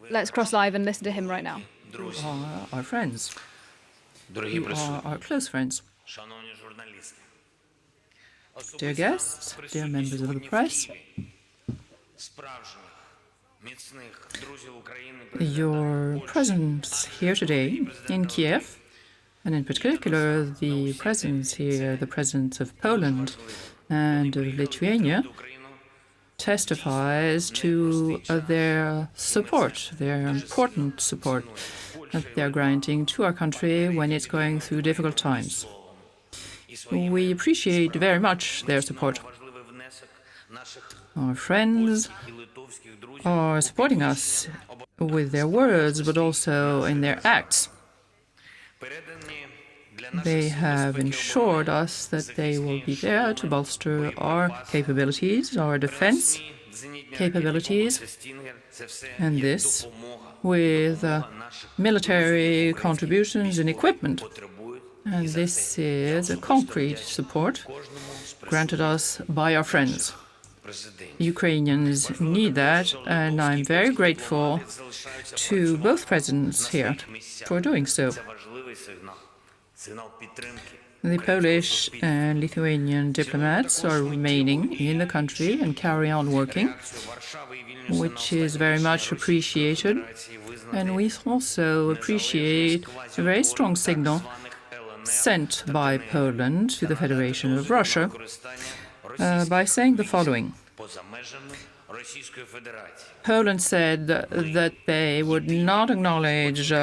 Let's cross live and listen to him right now. You are our friends. You are our close friends. Dear guests, dear members of the press, your presence here today in Kiev, and in particular the presence here, the presence of Poland and of Lithuania, testifies to their support, their important support that they're granting to our country when it's going through difficult times. We appreciate very much their support. Our friends are supporting us with their words, but also in their acts. They have ensured us that they will be there to bolster our capabilities, our defense capabilities, and this with military contributions and equipment. And this is a concrete support granted us by our friends. Ukrainians need that, and I'm very grateful to both presidents here for doing so. The Polish and Lithuanian diplomats are remaining in the country and carry on working, which is very much appreciated. And we also appreciate a very strong signal sent by Poland to the Federation of Russia by saying the following. Poland said that they would not acknowledge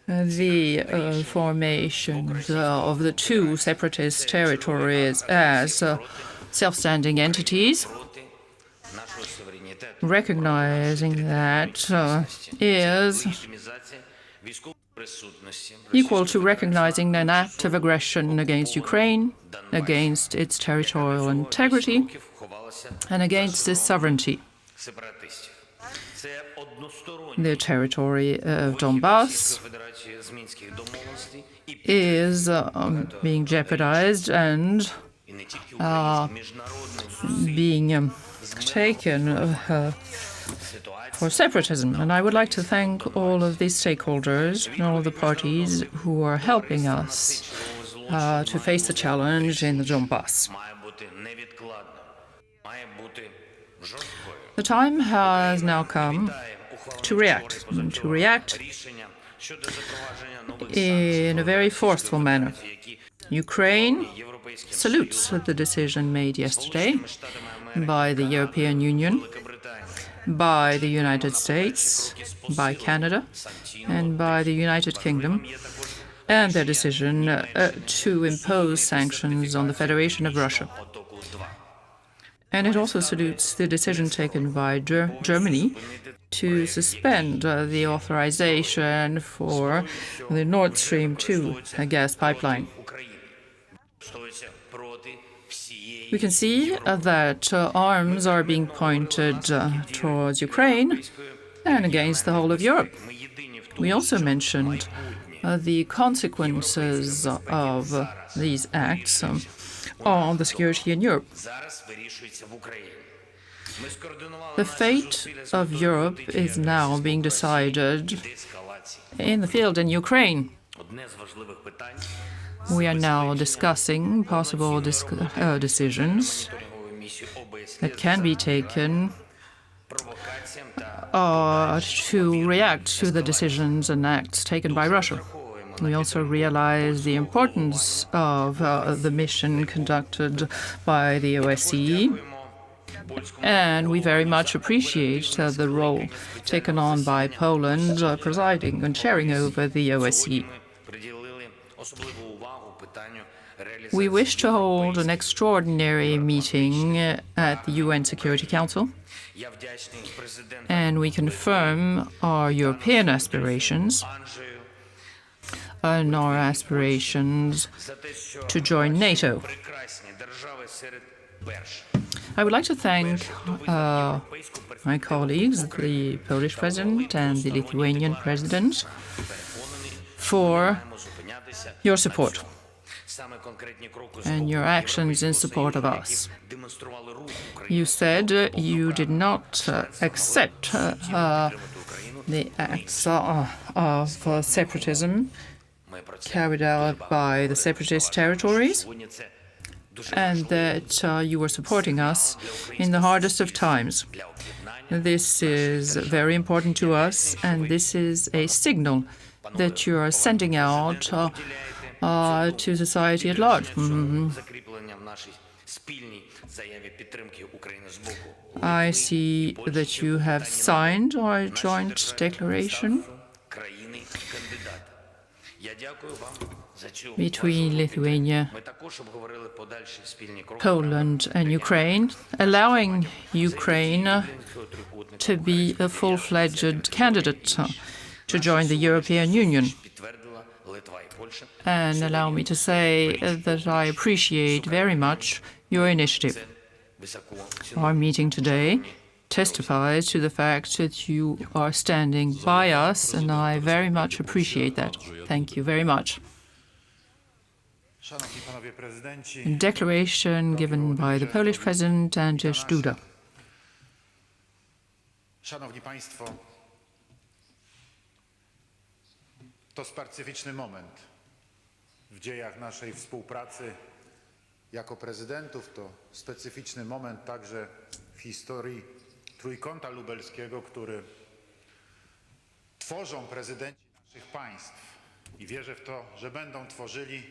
the formations of the two separatist territories as self-standing entities, recognizing that is equal to recognizing an act of aggression against Ukraine, against its territorial integrity, and against its sovereignty. The territory of Donbass is being jeopardized and being taken for separatism. And I would like to thank all of these stakeholders and all of the parties who are helping us to face the challenge in the Donbass. The time has now come to react, and to react in a very forceful manner. Ukraine salutes the decision made yesterday by the European Union, by the United States, by Canada, and by the United Kingdom, and their decision to impose sanctions on the Federation of Russia. And it also salutes the decision taken by Germany to suspend the authorization for the Nord Stream 2 gas pipeline. We can see that arms are being pointed towards Ukraine and against the whole of Europe. We also mentioned the consequences of these acts on the security in Europe. The fate of Europe is now being decided in the field in Ukraine. We are now discussing possible decisions that can be taken to react to the decisions and acts taken by Russia. We also realize the importance of the mission conducted by the OSCE, and we very much appreciate the role taken on by Poland presiding and chairing over the OSCE. We wish to hold an extraordinary meeting at the UN Security Council, and we confirm our European aspirations and our aspirations to join NATO. I would like to thank my colleagues, the Polish President and the Lithuanian President, for your support. and your actions in support of us. You said you did not accept the acts of separatism carried out by the separatist territories, and that you were supporting us in the hardest of times. This is very important to us, and this is a signal that you are sending out to society at large. I see that you have signed our joint declaration between Lithuania, Poland and Ukraine, allowing Ukraine to be a full-fledged candidate to join the European Union. And allow me to say that I appreciate very much your initiative. Our meeting today testifies to the fact that you are standing by us, and I very much appreciate that. Thank you very much. A declaration given by the Polish President Andrzej Duda. Szanowni Państwo, to specyficzny moment w dziejach naszej współpracy jako prezydentów, to specyficzny moment także w historii Trójkąta Lubelskiego, który tworzą prezydenci naszych państw i wierzę w to, że będą tworzyli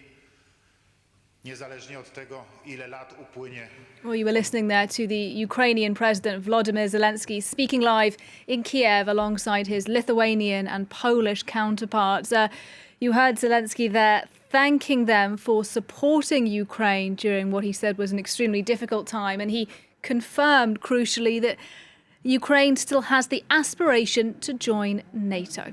niezależnie od tego, ile lat upłynie. Well, you were listening there to the Ukrainian President Volodymyr Zelensky speaking live in Kiev alongside his Lithuanian and Polish counterparts. You heard Zelensky there thanking them for supporting Ukraine during what he said was an extremely difficult time, and he confirmed, crucially, that Ukraine still has the aspiration to join NATO.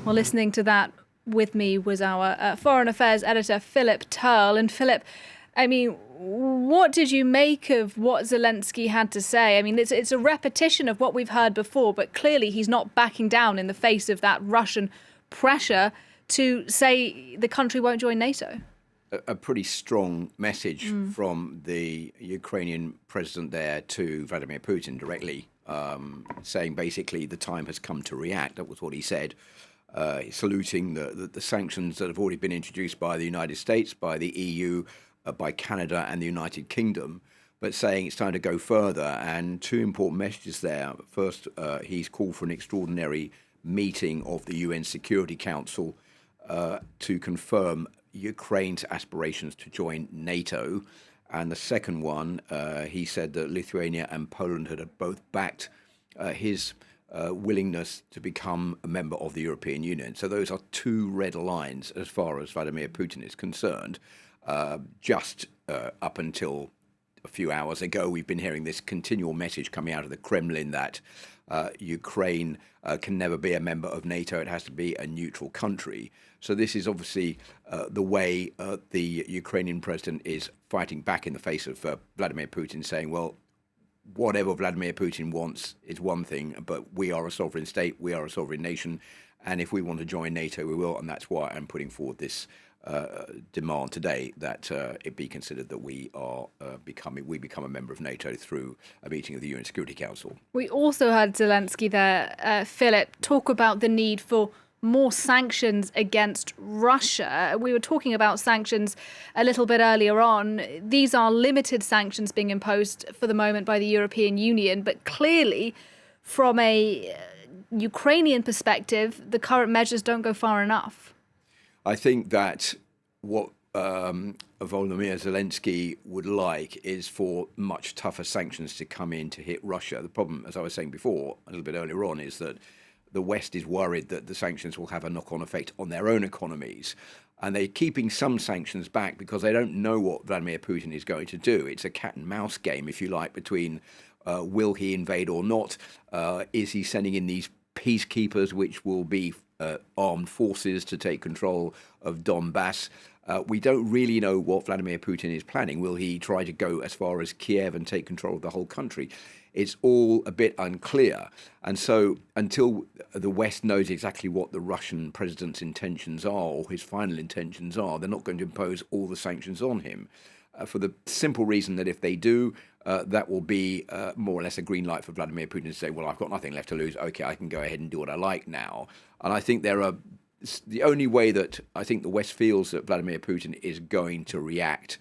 Well, listening to that with me was our Foreign Affairs editor, Philip Turl. And Philip, I mean, what did you make of what Zelensky had to say? I mean, it's a repetition of what we've heard before, but clearly he's not backing down in the face of that Russian pressure to say the country won't join NATO. A pretty strong message from the Ukrainian president there to Vladimir Putin directly, saying basically the time has come to react. That was what he said, saluting the sanctions that have already been introduced by the United States, by the EU, by Canada and the United Kingdom, but saying it's time to go further. And two important messages there. First, he's called for an extraordinary meeting of the UN Security Council to confirm Ukraine's aspirations to join NATO. And the second one, he said that Lithuania and Poland had both backed his willingness to become a member of the European Union. So those are two red lines as far as Vladimir Putin is concerned. Just up until a few hours ago, we've been hearing this continual message coming out of the Kremlin that Ukraine can never be a member of NATO. It has to be a neutral country. So this is obviously the way the Ukrainian president is fighting back in the face of Vladimir Putin, saying, well, whatever Vladimir Putin wants is one thing, but we are a sovereign state, we are a sovereign nation, and if we want to join NATO, we will, and that's why I'm putting forward this demand today that it be considered that we become a member of NATO through a meeting of the UN Security Council. We also heard Zelensky there, Philip, talk about the need for more sanctions against Russia. We were talking about sanctions a little bit earlier on. These are limited sanctions being imposed for the moment by the European Union, but clearly from a Ukrainian perspective, the current measures don't go far enough. I think that what Volodymyr Zelensky would like is for much tougher sanctions to come in to hit Russia. The problem, as I was saying before, a little bit earlier on, is that the West is worried that the sanctions will have a knock-on effect on their own economies. And they're keeping some sanctions back because they don't know what Vladimir Putin is going to do. It's a cat and mouse game, if you like, between will he invade or not? Is he sending in these peacekeepers, which will be armed forces to take control of Donbass? We don't really know what Vladimir Putin is planning. Will he try to go as far as Kiev and take control of the whole country? It's all a bit unclear. And so until the West knows exactly what the Russian president's intentions are or his final intentions are, they're not going to impose all the sanctions on him. For the simple reason that if they do, that will be more or less a green light for Vladimir Putin to say, well, I've got nothing left to lose. OK, I can go ahead and do what I like now. And I think the only way that I think the West feels that Vladimir Putin is going to react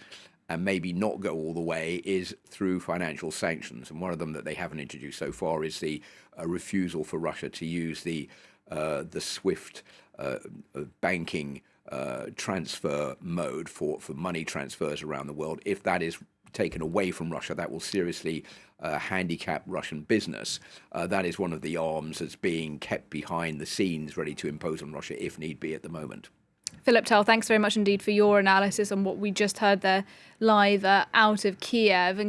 and maybe not go all the way is through financial sanctions. And one of them that they haven't introduced so far is the refusal for Russia to use the SWIFT banking transfer mode for money transfers around the world. If that is taken away from Russia, that will seriously handicap Russian business. That is one of the arms that's being kept behind the scenes, ready to impose on Russia if need be at the moment. Philip Tell, thanks very much indeed for your analysis on what we just heard there live out of Kiev. And